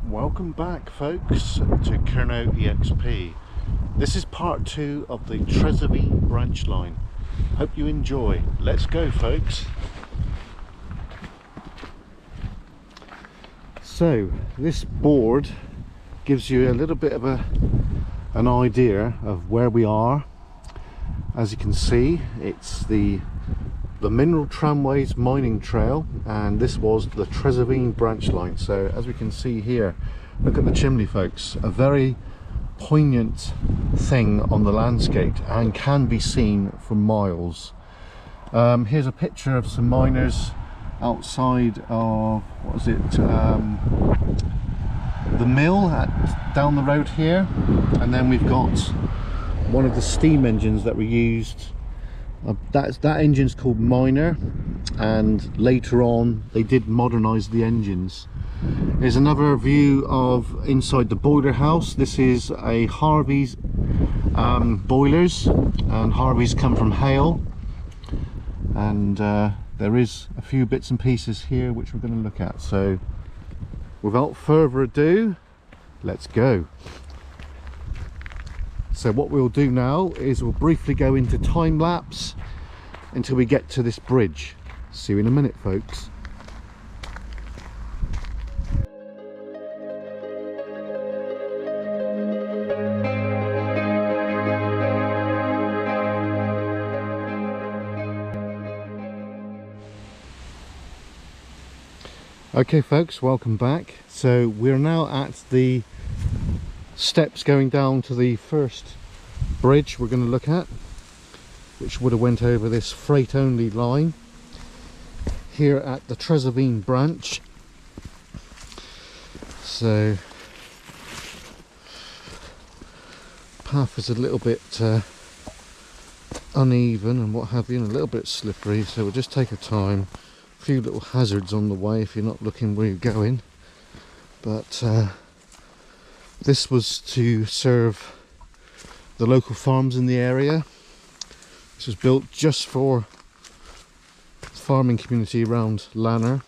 Welcome back, folks, to Cornish EXP. This is part 2 of the Tresavine branch line. Hope you enjoy. Let's go, folks. So this board gives you a little bit of an idea of where we are. As you can see, it's the Mineral Tramways mining trail, and this was the Tresavine branch line. So as we can see here, look at the chimney, folks. A very poignant thing on the landscape and can be seen for miles. Here's a picture of some miners outside of, what is it, the mill down the road here, and then we've got one of the steam engines that we used. That engine's called Miner, and later on they did modernise the engines. Here's another view of inside the boiler house. This is a Harvey's boilers, and Harvey's come from Hale, and there is a few bits and pieces here which we're going to look at. So without further ado, let's go. So what we'll do now is we'll briefly go into time lapse until we get to this bridge. See you in a minute, folks. Okay, folks, welcome back. So we're now at the steps going down to the first bridge we're going to look at, which would have went over this freight only line here at the Tresavine branch. So path is a little bit uneven and what have you, and a little bit slippery, so we'll just take our time. A few little hazards on the way if you're not looking where you're going, but this was to serve the local farms in the area. This was built just for the farming community around Lanner.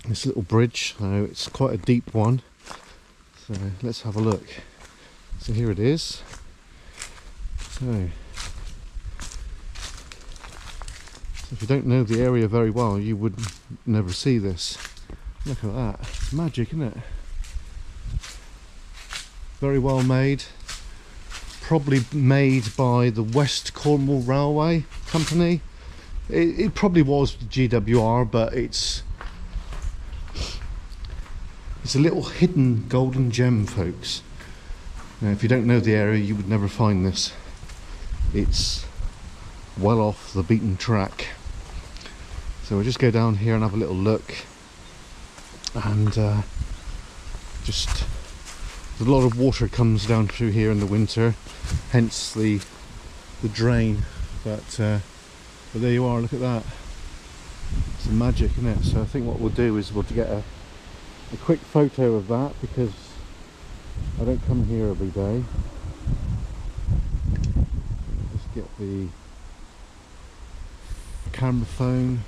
This little bridge, so it's quite a deep one. So let's have a look. So here it is. So if you don't know the area very well, you would never see this. Look at that. It's magic, isn't it? Very well made. Probably made by the West Cornwall Railway Company. It probably was GWR, but it's a little hidden golden gem, folks. Now, if you don't know the area, you would never find this. It's well off the beaten track. So we'll just go down here and have a little look, and just a lot of water comes down through here in the winter, hence the drain. But there you are. Look at that. It's magic, isn't it? So I think what we'll do is we'll get a quick photo of that, because I don't come here every day. Just get the camera phone.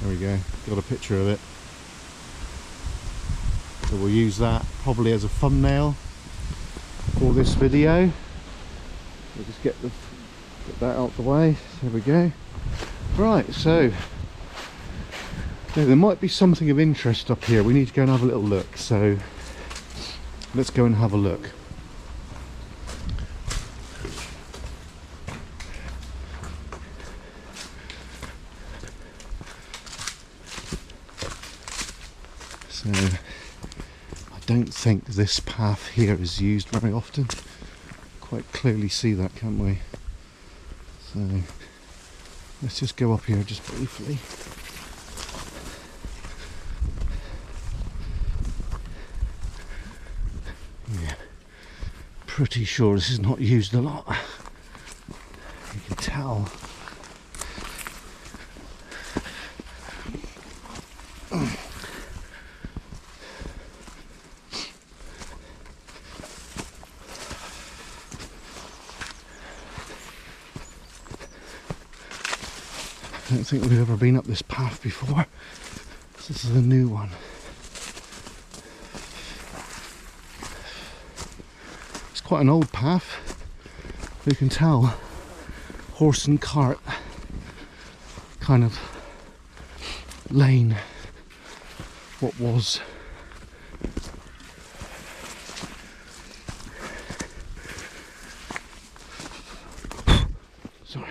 There we go, got a picture of it. So we'll use that probably as a thumbnail for this video. We'll just get that out the way. There we go. Right, so there might be something of interest up here. We need to go and have a little look. So let's go and have a look. So I don't think this path here is used very often. Quite clearly see that, can't we? So let's just go up here just briefly. Yeah, pretty sure this is not used a lot. You can tell. don't think we've ever been up this path before. This is a new one. It's quite an old path. You can tell horse and cart kind of lane what was. Sorry.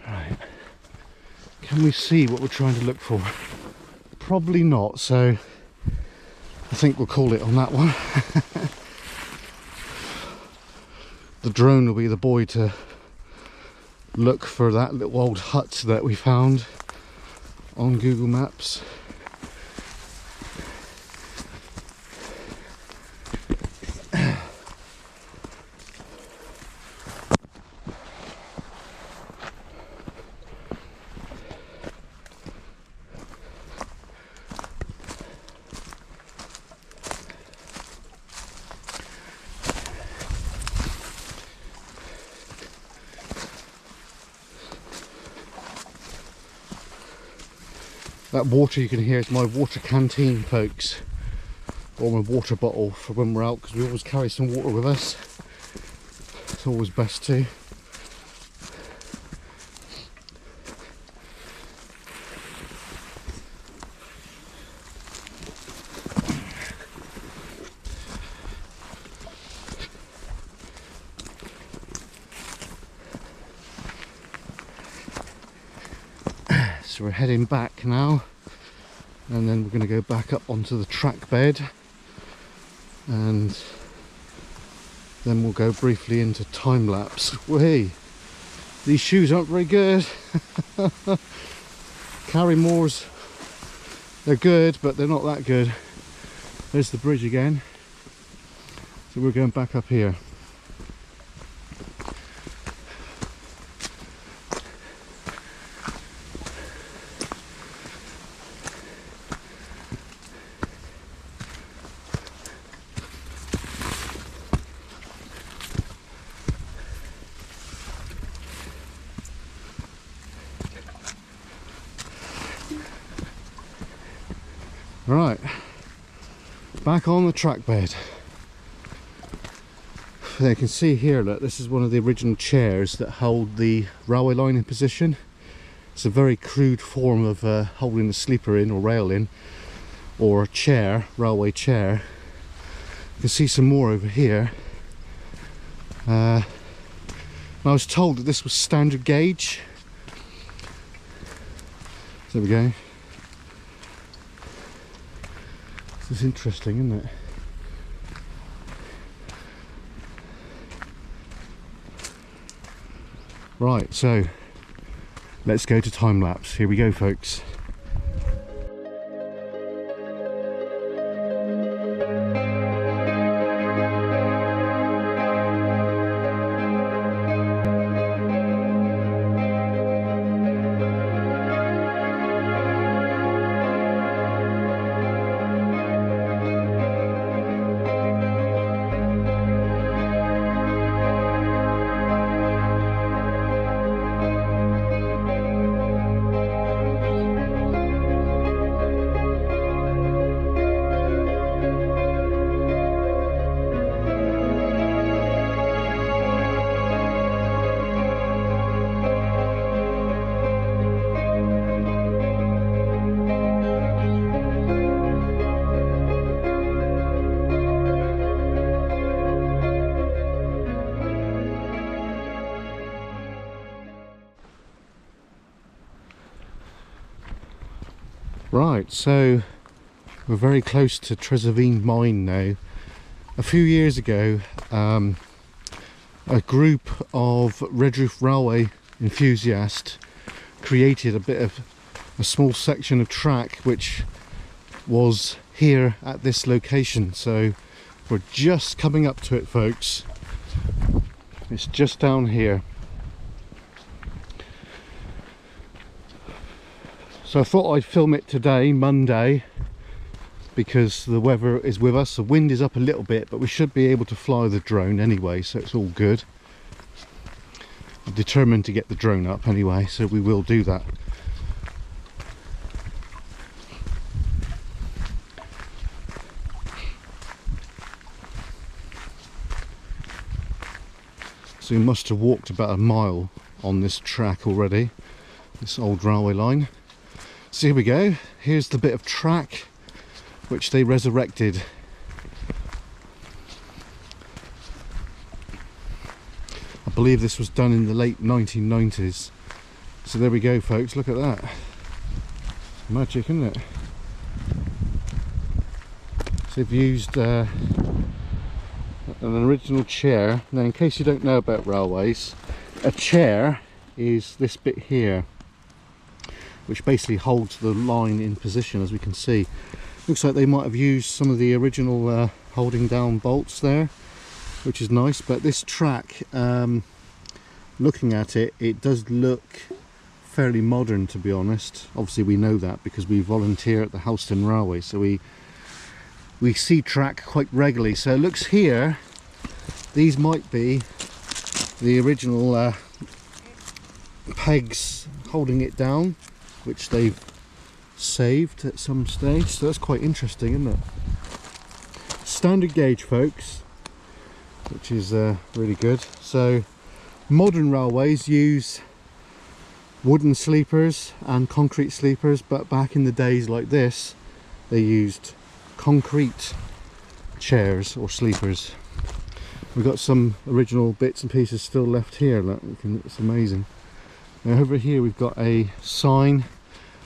Right. Can we see what we're trying to look for? Probably not, so I think we'll call it on that one. The drone will be the boy to look for that little old hut that we found on Google Maps. That water you can hear is my water canteen, folks, or my water bottle for when we're out, because we always carry some water with us. It's always best to. So we're heading back now, and then we're going to go back up onto the track bed, and then we'll go briefly into time lapse. Whee! These shoes aren't very good. Carrymore's, they're good, but they're not that good. There's the bridge again. So we're going back up here. Right, back on the track bed. You can see here that this is one of the original chairs that hold the railway line in position. It's a very crude form of holding the sleeper in, or rail in, or a chair, railway chair. You can see some more over here. I was told that this was standard gauge. There we go. This is interesting, isn't it? Right, so let's go to time lapse. Here we go, folks. Right, so we're very close to Tresavine mine now. A few years ago, a group of Red Roof Railway enthusiasts created a small section of track which was here at this location. So we're just coming up to it, folks. It's just down here. So I thought I'd film it today, Monday, because the weather is with us. The wind is up a little bit, but we should be able to fly the drone anyway, so it's all good. determined to get the drone up anyway, so we will do that. So we must have walked about a mile on this track already, this old railway line. So here we go, here's the bit of track which they resurrected. I believe this was done in the late 1990s. So there we go folks, look at that. Magic, isn't it? So they've used an original chair. Now in case you don't know about railways, a chair is this bit here, which basically holds the line in position, as we can see. Looks like they might have used some of the original holding down bolts there, which is nice. But this track, looking at it, it does look fairly modern, to be honest. Obviously we know that because we volunteer at the Houston Railway, so we see track quite regularly. So it looks here, these might be the original pegs holding it down, which they've saved at some stage. So that's quite interesting, isn't it? Standard gauge folks, which is really good. So modern railways use wooden sleepers and concrete sleepers, but back in the days like this they used concrete chairs or sleepers. We've got some original bits and pieces still left here. Look, it's amazing. Now over here we've got a sign.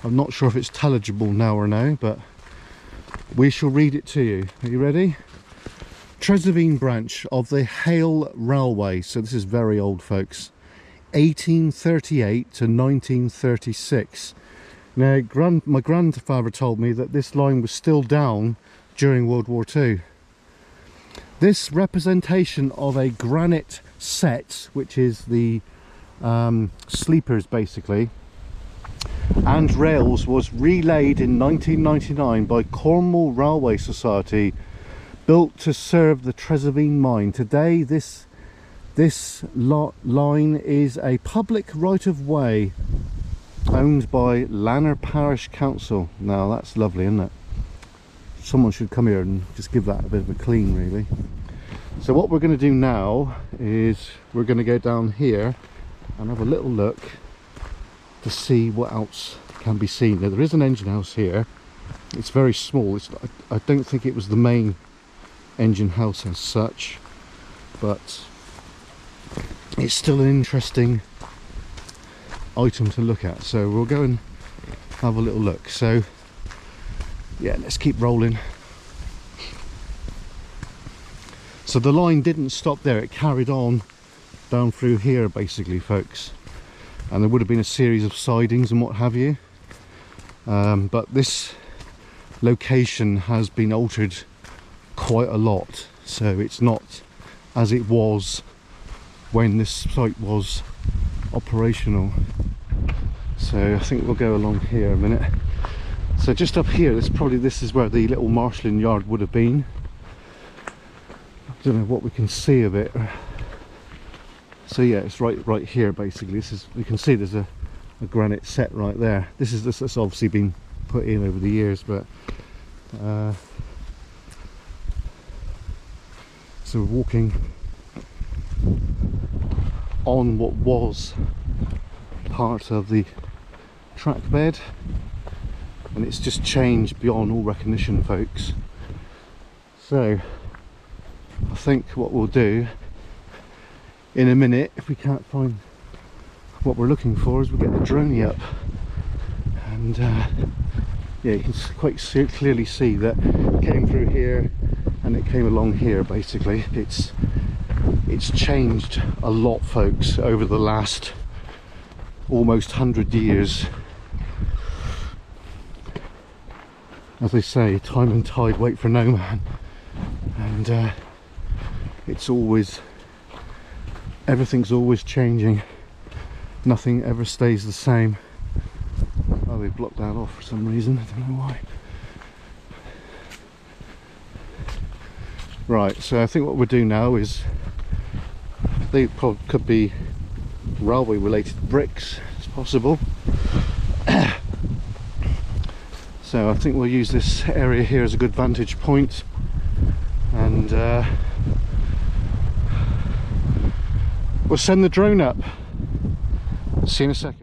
I'm not sure if it's intelligible now or no, but we shall read it to you. Are you ready? Tresavine branch of the Hale Railway. So this is very old folks. 1838 to 1936. Now my grandfather told me that this line was still down during World War II. This representation of a granite set, which is the sleepers basically, and rails, was relayed in 1999 by Cornwall Railway Society, built to serve the Tresavine mine. Today this line is a public right-of-way owned by Lanner Parish Council. Now that's lovely, isn't it? Someone should come here and just give that a bit of a clean, really. So what we're going to do now is we're going to go down here and have a little look to see what else can be seen. Now there is an engine house here. It's very small. I don't think it was the main engine house as such, but it's still an interesting item to look at. So we'll go and have a little look. So yeah, let's keep rolling. So the line didn't stop there, it carried on down through here basically folks, and there would have been a series of sidings and what have you, but this location has been altered quite a lot, so it's not as it was when this site was operational. So I think we'll go along here a minute. So just up here, this is where the little marshalling yard would have been. I don't know what we can see of it. So yeah, it's right here basically. This is, you can see there's a granite set right there. This obviously been put in over the years, but so we're walking on what was part of the track bed, and it's just changed beyond all recognition folks. So I think what we'll do in a minute, if we can't find what we're looking for, is we'll get the drone up, and yeah, you can quite clearly see that it came through here and it came along here basically. It's changed a lot folks over the last almost 100 years. As they say, time and tide wait for no man, and it's always, everything's always changing, nothing ever stays the same. Oh, they blocked that off for some reason, I don't know why. Right, so I think what we'll do now is, they probably could be railway related bricks as possible. So I think we'll use this area here as a good vantage point, and we'll send the drone up. See you in a second.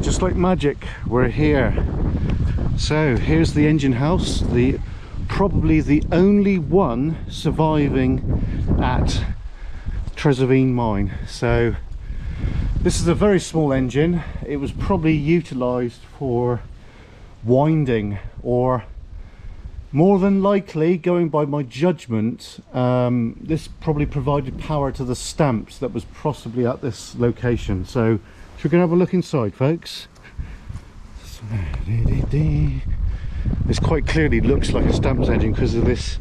Just like magic, we're here. So here's the engine house, probably the only one surviving at Tresavine mine. So this is a very small engine. It was probably utilized for winding, or more than likely, going by my judgment, this probably provided power to the stamps that was possibly at this location. So we're going to have a look inside, folks. This quite clearly looks like a stamps engine because of this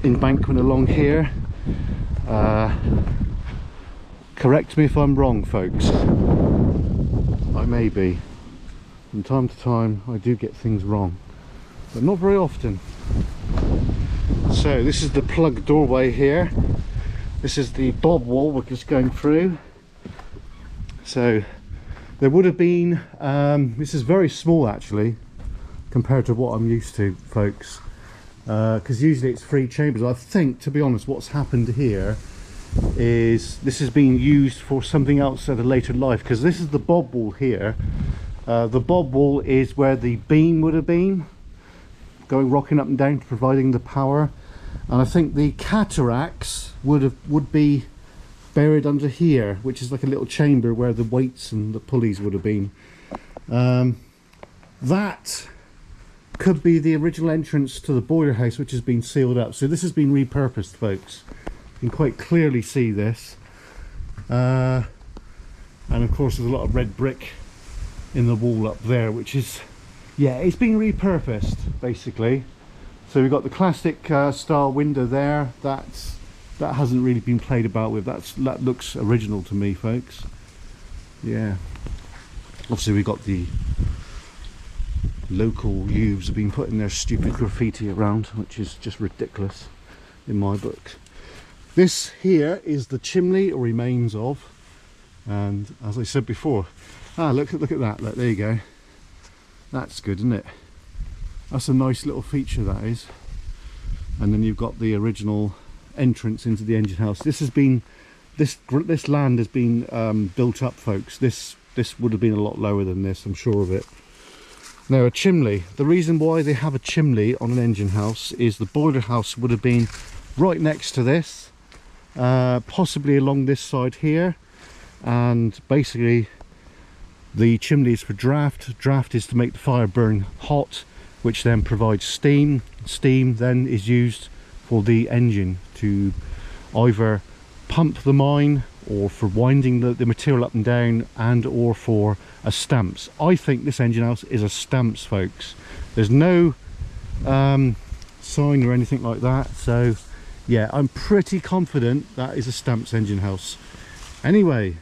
embankment along here. Correct me if I'm wrong, folks. I may be. From time to time I do get things wrong, but not very often. So this is the plug doorway here. This is the bob wall we're just going through. So there would have been, this is very small actually compared to what I'm used to, folks, because usually it's 3 chambers. I think, to be honest, what's happened here is this has been used for something else at a later life, because this is the bob wall here. The bob wall is where the beam would have been, rocking up and down, providing the power. And I think the cataracts would be buried under here, which is like a little chamber where the weights and the pulleys would have been. That could be the original entrance to the boiler house, which has been sealed up. So this has been repurposed, folks. You can quite clearly see this. and of course there's a lot of red brick in the wall up there, which is, yeah, it's been repurposed basically. So we've got the classic style window there. That hasn't really been played about with. That looks original to me, folks. Yeah, obviously we've got the local youths have been putting their stupid graffiti around, which is just ridiculous in my book. This here is the chimney, or remains of, and as I said before, look at that. Look, there you go. That's good, isn't it? That's a nice little feature, that is. And then you've got the original entrance into the engine house. This land has been built up, folks. This would have been a lot lower than this, I'm sure of it. Now, a chimney, the reason why they have a chimney on an engine house is the boiler house would have been right next to this, possibly along this side here, and basically the chimney is for draft. Draft is to make the fire burn hot, which then provides steam. Steam then is used for the engine to either pump the mine, or for winding the material up and down, and or for a stamps. I think this engine house is a stamps, folks. There's no sign or anything like that, so yeah, I'm pretty confident that is a stamps engine house. Anyway,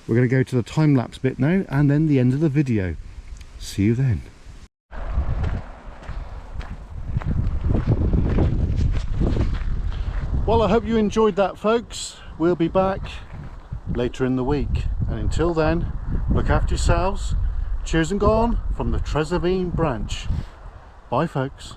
we're going to go to the time-lapse bit now, and then the end of the video. See you then. Well, I hope you enjoyed that, folks. We'll be back later in the week, and until then, look after yourselves. Cheers and gone from the Tresavine branch. Bye, folks.